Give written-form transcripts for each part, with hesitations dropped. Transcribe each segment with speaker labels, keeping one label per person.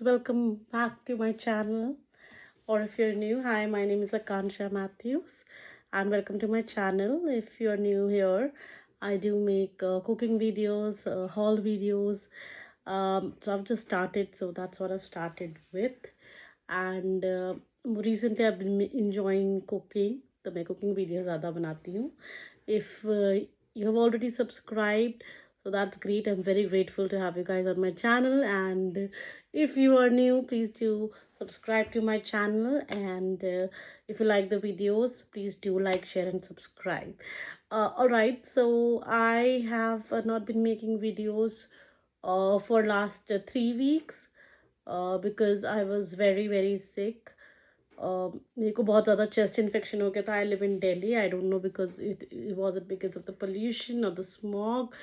Speaker 1: welcome back to my channel. Or if you're new, hi, my name is Akansha Matthews, and welcome to my channel. If you're new here, I do make cooking videos, haul videos. So I've just started, so that's what I've started with. And recently I've been enjoying cooking, तो मैं cooking videos ज़्यादा बनाती हूँ. If you have already subscribed, so that's great. I'm very grateful to have you guys on my channel. And if you are new, please do subscribe to my channel. And if you like the videos, please do like, share, and subscribe. All right, so I have not been making videos for last 3 weeks because I was very sick. मेरे को बहुत ज़्यादा chest infection हो गया था. I live in Delhi. I don't know because it was it because of the pollution और the smog,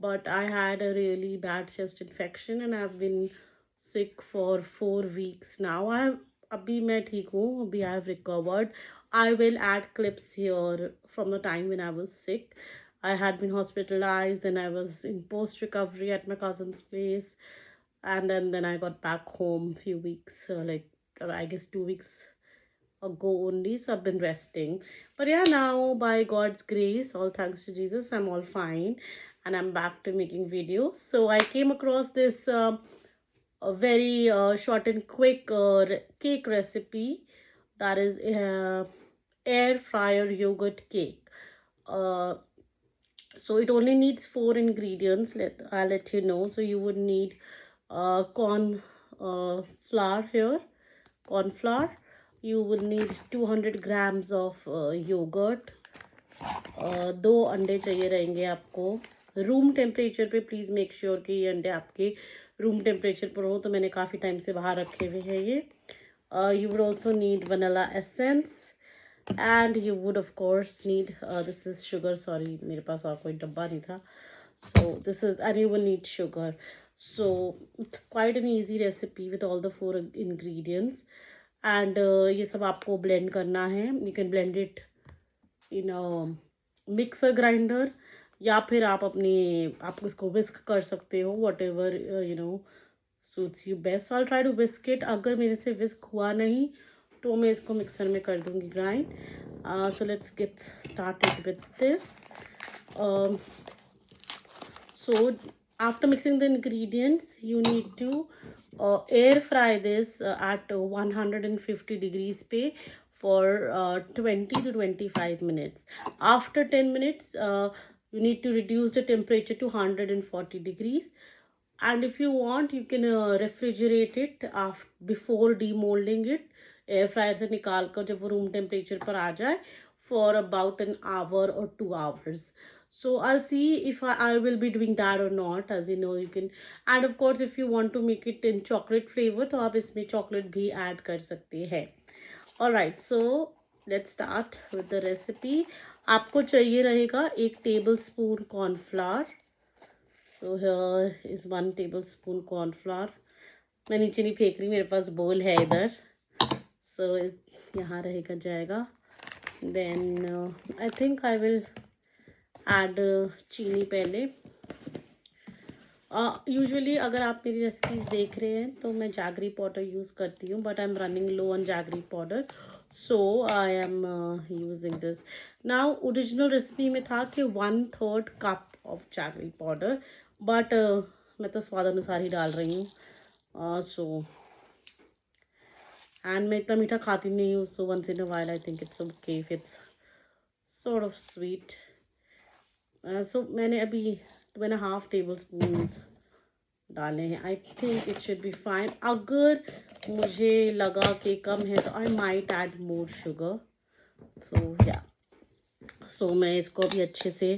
Speaker 1: but I had a really bad chest infection and I've been sick for 4 weeks now. अभी मैं ठीक हूँ. अभी I have recovered. I will add clips here from the time when I was sick. I had been hospitalized and I was in post recovery at my cousin's place, and then I got back home few weeks, like I guess 2 weeks ago only. So I've been resting. But yeah, now by God's grace, all thanks to Jesus, I'm all fine and I'm back to making videos. So I came across this a very short and quick cake recipe, that is air fryer yogurt cake. Uh, so it only needs 4 ingredients. I'll let you know. So you would need corn flour here, corn flour. You will need 200 grams of yogurt. 2 अंडे चाहिए रहेंगे आपको. Room temperature पे please make sure कि ये अंडे आपके room temperature पर हो. तो मैंने काफ़ी टाइम से बाहर रखे हुए हैं ये. You would also need vanilla essence, and you would of course need this is sugar. Sorry, मेरे पास और कोई डब्बा नहीं था. So this is, and you will need sugar. So it's quite an easy recipe with all the 4 ingredients. And ये सब आपको blend करना है. You can blend it in a mixer grinder, या फिर आप इसको whisk कर सकते हो. whatever suits you best. So I'll try to whisk it. अगर मेरे से whisk हुआ नहीं तो मैं इसको मिक्सर में कर दूंगी grind. So let's get started with this. So after mixing the ingredients, you need to air fry this at 150 degrees पे for 20 to 25 minutes. After 10 minutes, you need to reduce the temperature to 140 degrees. And if you want, you can refrigerate it before demolding it. Air fryer से निकाल कर जब वो room temperature पर आ जाए, for about an hour or 2 hours. So I'll see if I will be doing that or not. As you know, you can, and of course if you want to make it in chocolate flavor तो आप इसमें chocolate भी add कर सकते हैं. Alright, so let's start with the recipe. आपको चाहिए रहेगा 1 tablespoon cornflour. So here is 1 tablespoon cornflour. मैं नीचे नहीं फेंक रही, मेरे पास बोल है इधर. So यहाँ रहेगा जाएगा. Then I think I will add चीनी पहले. यूजुअली अगर आप मेरी रेसिपीज देख रहे हैं तो मैं जैगरी पाउडर यूज़ करती हूँ, but I am running low on jaggery powder, so I am using this. Now original recipe में था कि 1/3 cup of jaggery powder, but मैं तो स्वाद अनुसार ही डाल रही हूँ. सो एंड मैं इतना मीठा खाती नहीं हूँ, so once in a while I think it's okay if it's sort of sweet. So मैंने अभी 2.5 tablespoon डाले हैं. I think it should be fine. अगर मुझे लगा कि कम है तो I might add more sugar. So yeah, so मैं इसको अभी अच्छे से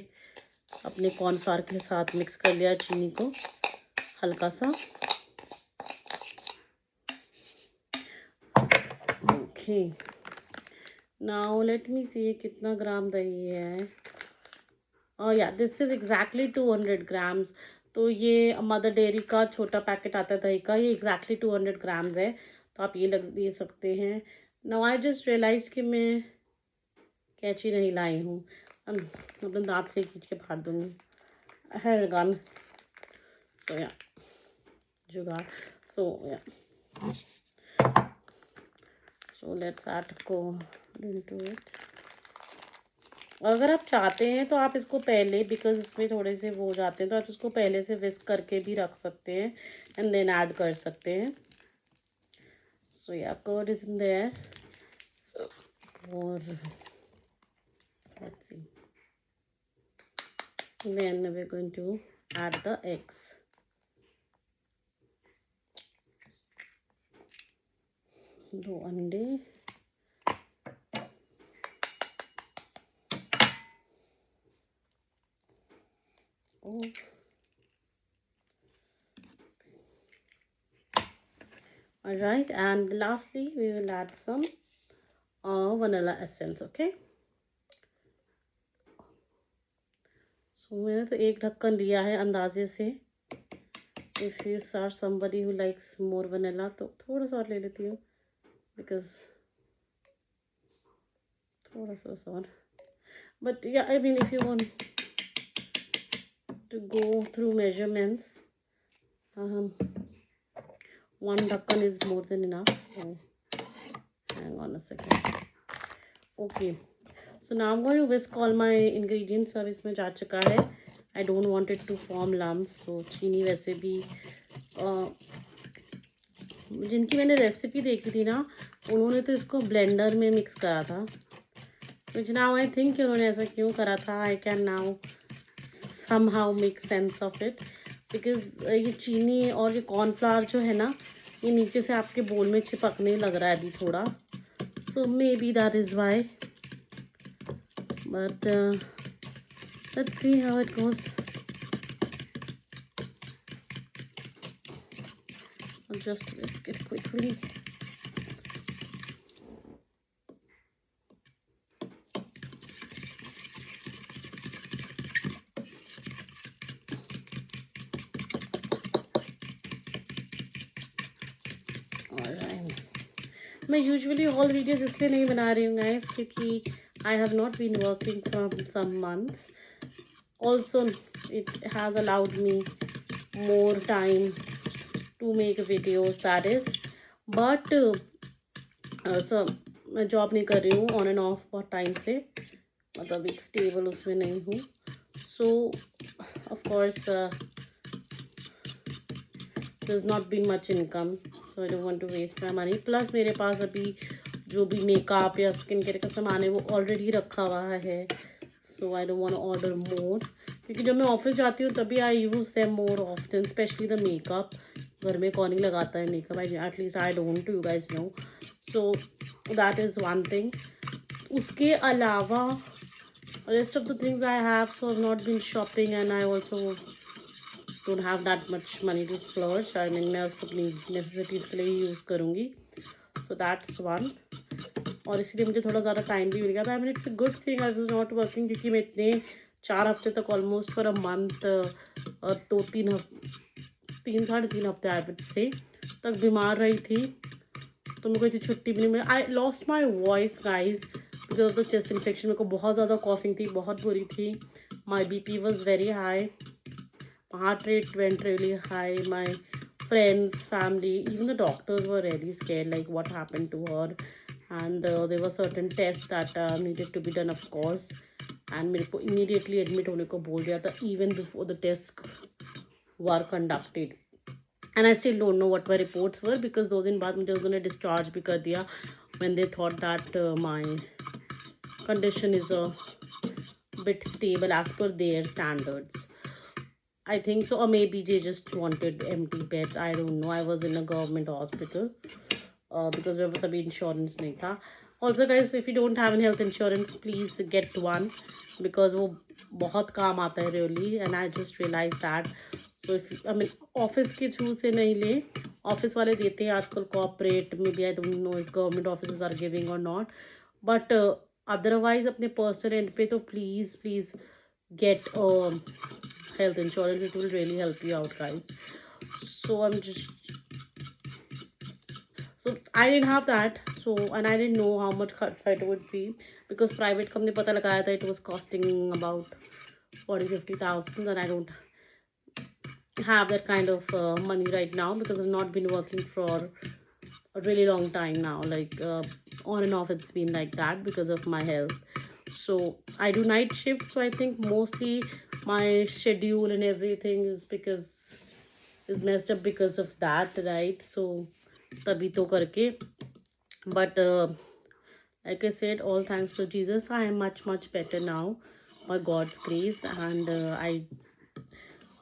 Speaker 1: अपने कॉर्नफ्लावर के साथ मिक्स कर लिया, चीनी को हल्का सा. ओके, नाउ लेट मी सी कितना ग्राम दही है. या दिस इज एग्जैक्टली 200 ग्राम्स. तो ये मदर डेयरी का छोटा पैकेट आता है दही का, ये एग्जैक्टली 200 ग्राम्स है, तो आप ये दे सकते हैं. नाउ आई जस्ट रियलाइज कि मैं कैंची नहीं लाई हूँ. अपने दांत से खींच के फाड़ दूँगी. है गन. सो या जुगाड़. सो या So let's add go into it. और अगर आप चाहते हैं तो आप इसको पहले, बिकॉज इसमें थोड़े से वो हो जाते हैं, तो आप इसको पहले से विस्क करके भी रख सकते हैं एंड देन ऐड कर सकते हैं. सो या कर्ड इज इन देयर. और let's see, then we're going to add the eggs. 2 अंडे. Oh. All right, and lastly we will add some vanilla essence. Okay, so मैंने तो एक ढक्कन लिया है अंदाजे से. If you are somebody who likes more vanilla तो थोड़ा सा और ले लेती हूँ, because थोड़ा सा और. But yeah, I mean, if you want to go through measurements, one ढक्कन is more than enough. Oh, hang on a second. Okay, so now I'm going to whisk all my ingredients. अब इसमें जा चुका है. I don't want it to form lumps. So चीनी वैसे भी जिनकी मैंने रेसिपी देखी थी ना, उन्होंने तो इसको ब्लेंडर में मिक्स करा था. which now I think उन्होंने ऐसा क्यों करा था, I can now somehow make sense of it, because ये चीनी और ये कॉर्नफ्लावर जो है ना, ये नीचे से आपके बोल में चिपकने लग रहा है अभी थोड़ा. so maybe that is why, but let's see how it goes. I'll just whisk it quickly. मैं यूजुअली हॉल वीडियोस इसलिए नहीं बना रही हूँ गाइस, क्योंकि I have not been working from some months. Also it has allowed me more time to make videos, that is. But so मैं job नहीं कर रही हूँ, ऑन एंड ऑफ बहुत टाइम से, मतलब एक स्टेबल उसमें नहीं हूँ. So of course there's not been much income, so I don't want to waste my money. Plus मेरे पास अभी जो भी मेकअप या स्किन केयर का सामान है वो ऑलरेडी रखा हुआ है. so I don't want to order more, क्योंकि जब मैं ऑफिस जाती हूँ तभी I use them more often, especially the makeup. घर में कौन ही लगाता है makeup, at least I don't, you guys know. so that is one thing. उसके अलावा rest of the things I have, so I've not been shopping, and I also don't have that much money to splurge. I mean, मैं उसको अपनी necessities के लिए use करूँगी. so that's one. और इसीलिए मुझे थोड़ा ज़्यादा टाइम भी मिल गया था. I mean, it's a good thing I was not working, क्योंकि मैं इतने 4 हफ्ते तक ऑलमोस्ट फॉर अ मंथ, 3 हफ्ते आई वुड से तक बीमार रही थी. तो मेरे को इतनी छुट्टी भी नहीं मिली. I lost my voice guys because of the chest infection. मेरे को बहुत ज़्यादा कॉफिंग थी, बहुत बुरी थी. My BP was very high. heart rate went really high. My friends, family, even the doctors were really scared, like what happened to her. And there were certain tests that needed to be done, of course. And मेरे को immediately admit होने को बोल दिया था, even before the tests were conducted. And I still don't know what my reports were, because 2 दिन बाद मुझे उन्होंने discharge भी कर दिया when they thought that my condition is a bit stable as per their standards. I think so, or maybe they just wanted empty beds. I don't know. I was in a government hospital because मेरे पास अभी insurance नहीं था. Also guys, if you don't have any health insurance, please get one, because वो बहुत काम आता है really, and I just realized that. So if I mean office के through से नहीं ले, office वाले देते हैं आजकल corporate, maybe I don't know if government offices are giving or not, but otherwise अपने personal end पे तो please get health insurance. It will really help you out guys. So I didn't have that, so, and I didn't know how much it would be, because private company पता लगाया था, it was costing about 40-50,000, and I don't have that kind of money right now, because I've not been working for a really long time now, like on and off it's been like that because of my health. So I do night shift, so I think mostly my schedule and everything is messed up because of that, right? So tabhi to karke, but like I said, all thanks to Jesus, I am much better now by God's grace. And I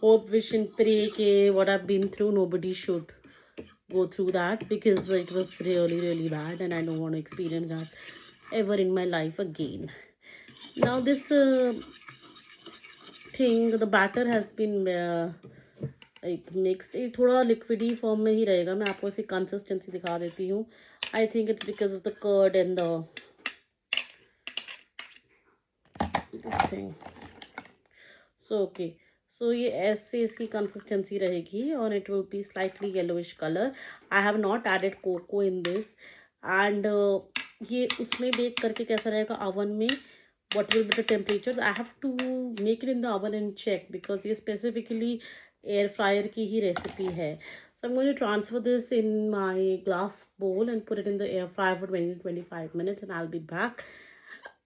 Speaker 1: hope, wish and pray ke what I've been through, nobody should go through that, because it was really bad and I don't want to experience that ever in my life again. Now this thing, the batter has been like mixed. ये थोड़ा liquidy form में ही रहेगा. मैं आपको इसकी consistency दिखा देती हूँ. I think it's because of the curd and this thing. So okay, so ये ऐसे इसकी consistency रहेगी और it will be slightly yellowish color. I have not added cocoa in this. And ये उसमें bake करके कैसा रहेगा oven में, what will be the temperatures? I have to make it in the oven and check, because ये specifically air fryer की ही recipe है. So I'm going to transfer this in my glass bowl and put it in the air fryer for 20 to 25 minutes, and I'll be back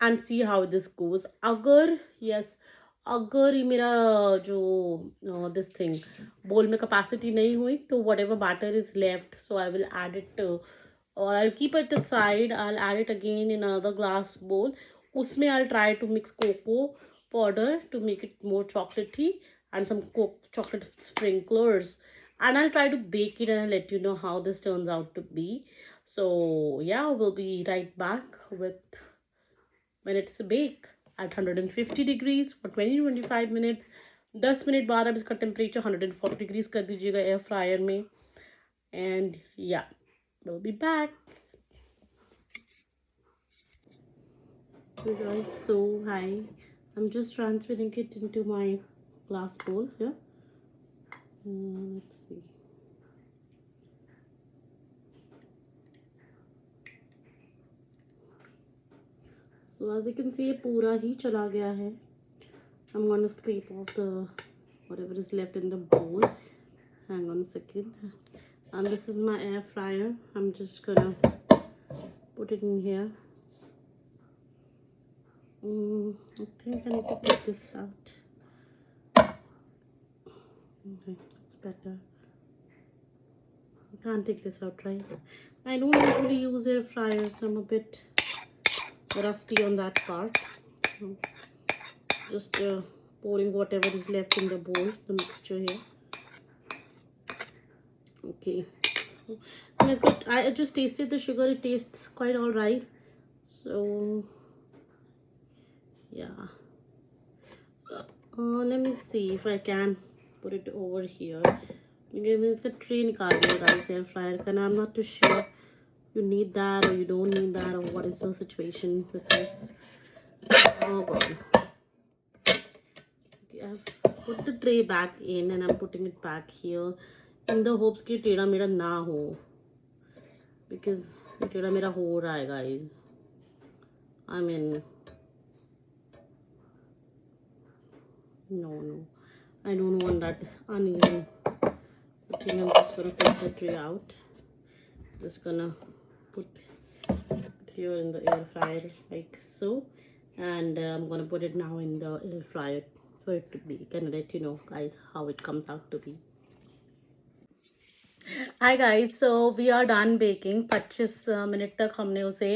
Speaker 1: and see how this goes. अगर yes, अगर ये मेरा जो this thing bowl में capacity नहीं हुई, तो whatever batter is left, so I will add it or I'll keep it aside. I'll add it again in another glass bowl. उसमें I'll try to mix cocoa powder to make it more chocolatey and some chocolate sprinklers, and I'll try to bake it and I'll let you know how this turns out to be. So yeah, we'll be right back with when it's bake at 150 degrees for 20 to 25 minutes. 10 minute बाद अब इसका temperature 140 degrees कर दीजिएगा air fryer में. And या we'll be back. Hey guys, so hi, I'm just transferring it into my glass bowl here. Let's see. So as you can see, ये पूरा ही चला गया है. I'm gonna scrape off the whatever is left in the bowl. Hang on a second. And this is my air fryer. I'm just gonna put it in here. I think I need to take this out. Okay, it's better. I can't take this out, right? I don't usually use air fryers, so I'm a bit rusty on that part. Just pouring whatever is left in the bowl, the mixture here. Okay, so I just tasted the sugar. It tastes quite all right. So yeah, let me see if I can put it over here. मैंने इसका tray निकाल दिया guys air fryer का, ना. I'm not too sure you need that or you don't need that, or what is the situation with this. Oh god. Okay, I've put the tray back in and I'm putting it back here in the hopes कि टेढ़ा मेढ़ा ना हो, because ये टेढ़ा मेरा हो रहा है guys. I mean, no, I don't want that uneven. Okay, I'm just gonna take the tray out. Just gonna put it here in the air fryer like so, and I'm gonna put it now in the air fryer for it to be. Gonna let you know guys how it comes out to be. Hi guys, so we are done baking. 25 minute तक हमने उसे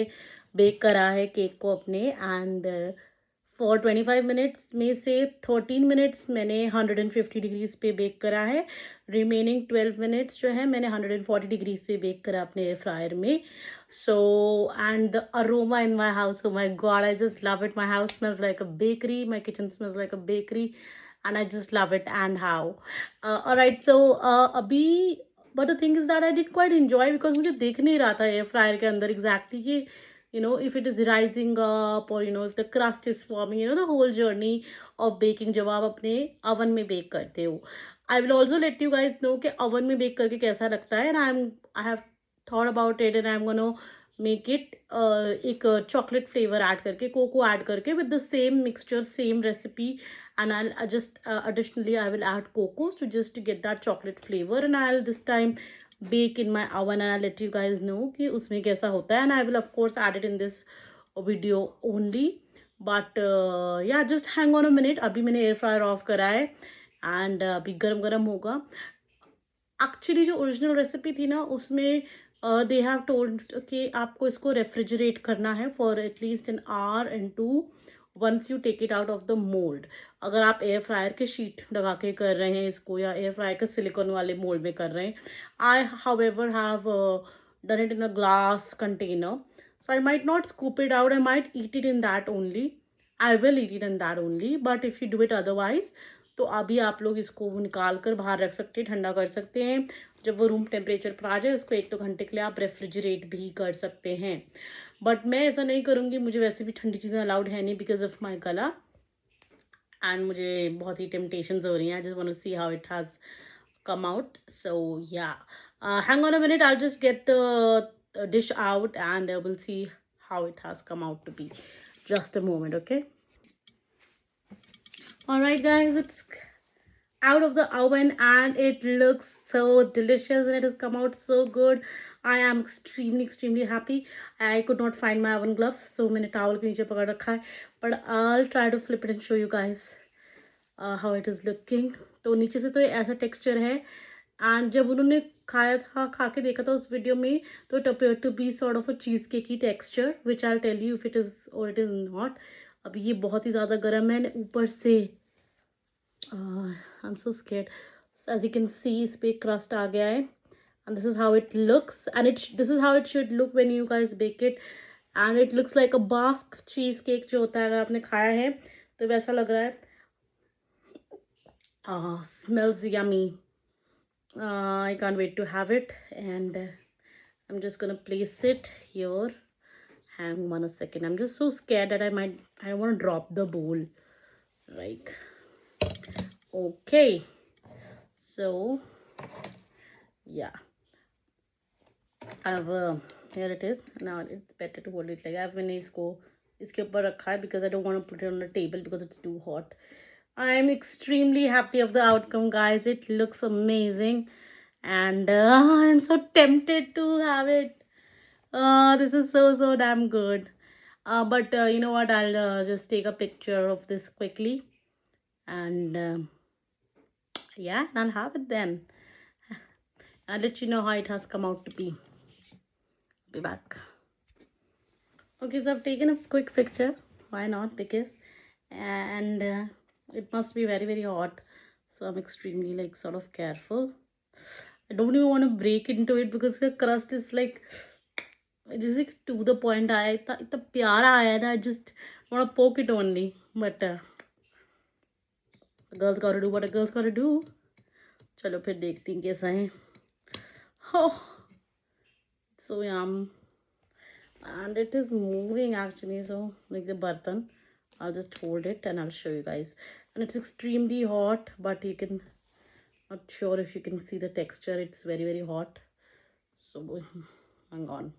Speaker 1: bake करा है cake को अपने, and for 25 minutes में से 13 minutes मैंने 150 डिग्रीज पे बेक करा है. रिमेनिंग 12 मिनट्स जो है मैंने 140 डिग्रीज पे बेक करा अपने एयर फ्रायर में. So and the aroma in my house, oh my God, I just love it. My house smells like a bakery, my kitchen smells like a bakery, and I just love it. And how alright, so अभी but the thing is that I did quite enjoy, because मुझे देख नहीं रहा था air fryer के अंदर exactly कि if it is rising up, or if the crust is forming, the whole journey of baking जब आप अपने oven में bake करते हो. I will also let you guys know कि oven में bake करके कैसा लगता है, and I have thought about it, and I'm gonna make it एक chocolate flavor add करके, cocoa add करके, with the same mixture, same recipe, and I'll just additionally I will add cocoa to just to get that chocolate flavor, and I'll this time bake in my oven, and I'll let you guys know कि उसमें कैसा होता है, and I will of course add it in this video only. But yeah, just hang on a minute. अभी मैंने air fryer of करा है and अभी गरम गरम होगा. एक्चुअली जो ओरिजिनल रेसिपी थी ना उसमें दे हैव टोल्ड कि आपको इसको रेफ्रिजरेट करना है for at least an hour and to once you take it out of the mould. अगर आप एयर फ्रायर के शीट लगा के कर रहे हैं इसको या एयर फ्रायर के सिलिकॉन वाले मोल्ड में कर रहे हैं, I however have done it in a glass container, so I might not scoop it out, I might eat it in that only. I will eat it in that only, but if you do it otherwise, तो अभी आप लोग इसको निकाल कर बाहर रख सकते हैं, ठंडा कर सकते हैं. जब वो रूम टेम्परेचर पर आ जाए उसको 1-2 घंटे के लिए आप रेफ्रिजरेट भी कर सकते हैं. बट मैं ऐसा नहीं करूँगी, मुझे वैसे भी ठंडी चीज़ें अलाउड है नहीं बिकॉज ऑफ माई गला, एंड मुझे बहुत ही टेम्पटेशंस हो रही हैं. I just want to see how it has come out. So yeah, hang on a minute, I'll just get the dish out and we'll see how it has come out to be. Just a moment, okay? All right guys, it's out of the oven and it looks so delicious and it has come out so good. I am extremely happy. I could not find my oven gloves, so मैंने towel के नीचे पकड़ रखा है, but I'll try to flip it and show you guys how it is looking. तो नीचे से तो ये ऐसा टेक्सचर है, एंड जब उन्होंने खाया था, खा के देखा था उस वीडियो में, तो it appear to be sort of a cheesecake की texture, which I tell you if it is और इट इज़ नॉट. अब ये बहुत ही ज़्यादा गर्म है, ऊपर से I am so scared. As you can see इस पे क्रस्ट आ गया है, and this is how it looks, and this is how it should look when you guys bake it, and it looks like a bask cheese cake जो होता है, अगर आपने खाया है तो वैसा लग रहा है. Smells yummy. I can't wait to have it, and I'm just gonna place it here. Hang on a second, I'm just so scared that I don't want to drop the bowl. Like, okay, so yeah, I've here it is. Now it's better to hold it like I've मैंने इसको इसके ऊपर रखा है because I don't want to put it on the table because it's too hot. I'm extremely happy of the outcome, guys. It looks amazing, and I'm so tempted to have it. This is so damn good. But you know what? I'll just take a picture of this quickly, and yeah, I'll have it then. I'll let you know how it has come out to be. Be back. Okay, so I've taken a quick picture. Why not? Because and it must be very hot, so I'm extremely like sort of careful. I don't even want to break into it because the crust is like just like to the point. आया इतना प्यारा आया ना, I just want to poke it only, but the girls gotta do what a girls gotta do. चलो फिर देखती हैं कैसा है. Oh, so yum, and it is moving actually, so like the bartan. I'll just hold it and I'll show you guys. And it's extremely hot, but you can, not sure if you can see the texture. It's very hot. So hang on.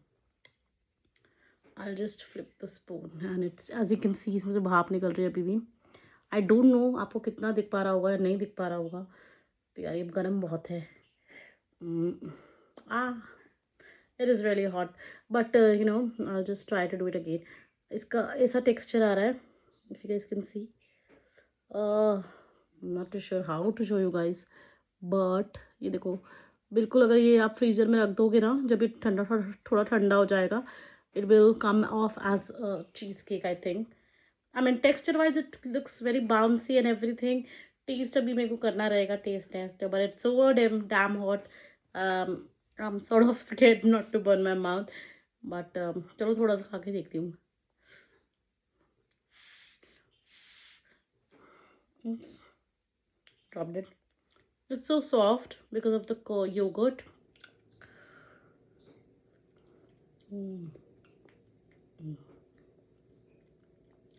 Speaker 1: I'll just flip the spoon and it's, as you can see, इसमें से भाप निकल रही है अभी भी. I don't know आपको कितना दिख पा रहा होगा या नहीं दिख पा रहा होगा. तो यार ये गर्म बहुत है. It is really hot, but you know, I'll just try to do it again. इसका ऐसा टेक्सचर आ रहा है, if you guys can see. I'm not too sure how to show you guys, but ये देखो, बिल्कुल अगर ये आप फ्रीज़र में रख दोगे ना, जब ये ठंडा थोड़ा ठंडा हो जाएगा, it will come off as a cheesecake, I think. I mean, texture wise it looks very bouncy and everything. Taste अभी मेरे को करना रहेगा, taste test, but it's so damn hot. I'm sort of scared not to burn my mouth, but चलो थोड़ा सा खा के देखती हूँ. Oops, dropped it. It's so soft because of the yogurt.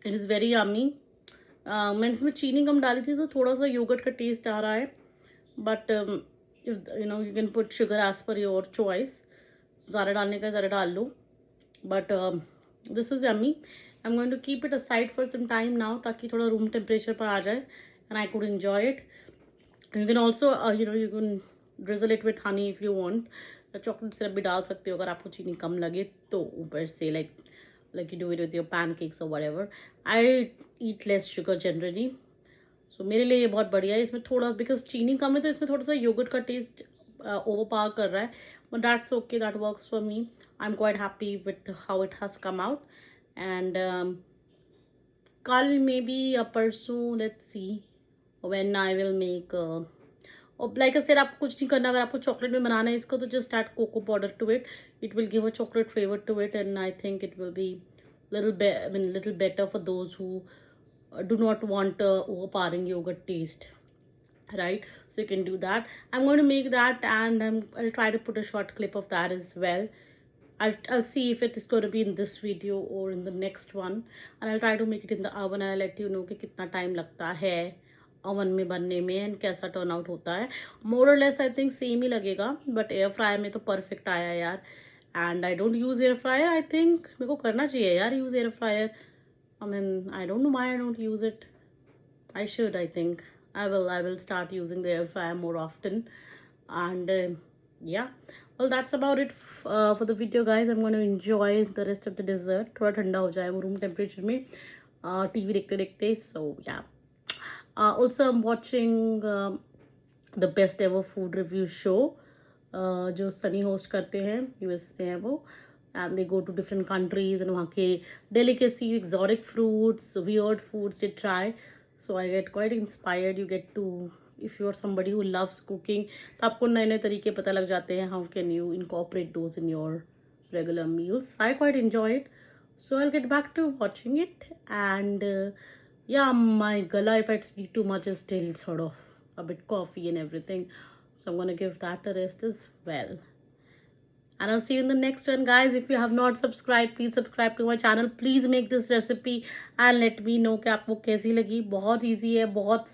Speaker 1: It is very yummy. मैंने इसमें चीनी कम डाली थी तो थोड़ा सा योगर्ट का टेस्ट आ रहा है, but you know, you can put sugar as per your choice. ज़्यादा डालने का ज़्यादा डाल लो, but this is yummy. I'm going to keep it aside for some time now ताकि थोड़ा रूम टेम्परेचर पर आ जाए and I could enjoy it. You can also you know, you can drizzle it with honey if you want. या chocolate syrup भी डाल सकते हो अगर आपको चीनी कम लगे तो ऊपर से, like you do it with your pancakes or whatever. I eat less sugar generally. So मेरे लिए ये बहुत बढ़िया है. इसमें थोड़ा, बिकॉज चीनी कम है तो इसमें थोड़ा सा योगर्ट का टेस्ट ओवर पावर कर रहा है. But that's okay, that works for me. I am quite happy with how it has come out. And कल मे बी या परसों, let's see when I will make. और लाइक आई सेड, आपको कुछ नहीं करना. अगर आपको चॉकलेट में बनाना है इसको तो just add cocoa powder to it. It will give a chocolate flavour to it and I think it will be little better for those who do not want overpowering yogurt taste, right? So you can do that. I'm going to make that, and I'll try to put a short clip of that as well. I'll see if it is going to be in this video or in the next one, and I'll try to make it in the oven, and I'll let you know कि कितना time लगता है oven में बनने में and कैसा turn out होता है. मोर और लेस आई थिंक सेम ही लगेगा, बट एयर फ्रायर में तो परफेक्ट आया यार. And I don't use air fryer. I think मेरे को करना चाहिए यार use air fryer. I mean, I don't know why I don't use it. I should, I think. I will start using the air fryer more often. And yeah. Well, that's about it for the video, guys. I'm going to enjoy the rest of the dessert. थोड़ा ठंडा हो जाए वो room temperature में TV देखते देखते. So yeah. Also, I'm watching the best ever food review show. जो Sunny host करते हैं, यूएस में है वो. And they go to different countries and वहाँ के delicacies, exotic fruits, weird foods they try. So I get quite inspired. You get to, if you are somebody who loves cooking, तो आपको नए नए तरीके पता लग जाते हैं. How can you incorporate those in your regular meals? I quite enjoy it. So I'll get back to watching it. And yeah, my gala, if I speak too much, is still sort of a bit coffee and everything. So I'm going to give that a rest as well. And I'll see you in the next one, guys. If you have not subscribed, please subscribe to my channel. Please make this recipe and let me know कि आपको कैसी लगी. बहुत easy है, बहुत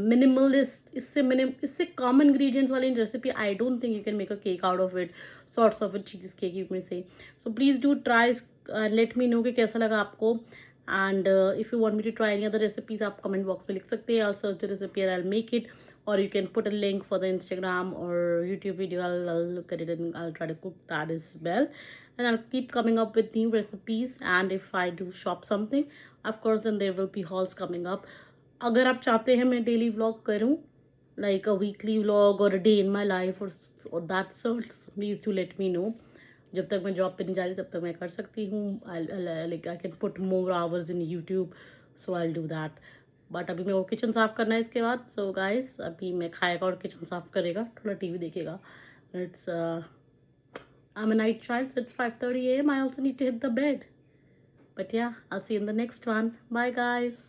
Speaker 1: minimalist. इससे कम ingredients वाली recipe, I don't think you can make a cake out of it. Sorts of a cheesecake, you may say. So please do try and let me know कि कैसा लगा आपको. And if you want me to try any other recipes, आप comment box में लिख सकते हैं. I'll search the recipe and I'll make it. Or you can put a link for the Instagram or YouTube video. I'll look at it and I'll try to cook that as well. And I'll keep coming up with new recipes. And if I do shop something, of course, then there will be hauls coming up. अगर आप चाहते हैं मैं daily vlog करूँ, like a weekly vlog or a day in my life or that sort, please do let me know. जब तक मैं job पे नहीं जा रही तब तक मैं कर सकती हूँ. Like I can put more hours in YouTube, so I'll do that. But अभी मेरे को किचन साफ़ करना है इसके बाद. सो गाइस, अभी मैं खाएगा और किचन साफ़ करेगा, थोड़ा टीवी देखेगा. It's I am a night child, so it's 5:30 AM. I also need to hit the bed. But yeah, I will see you in the next one. Bye guys.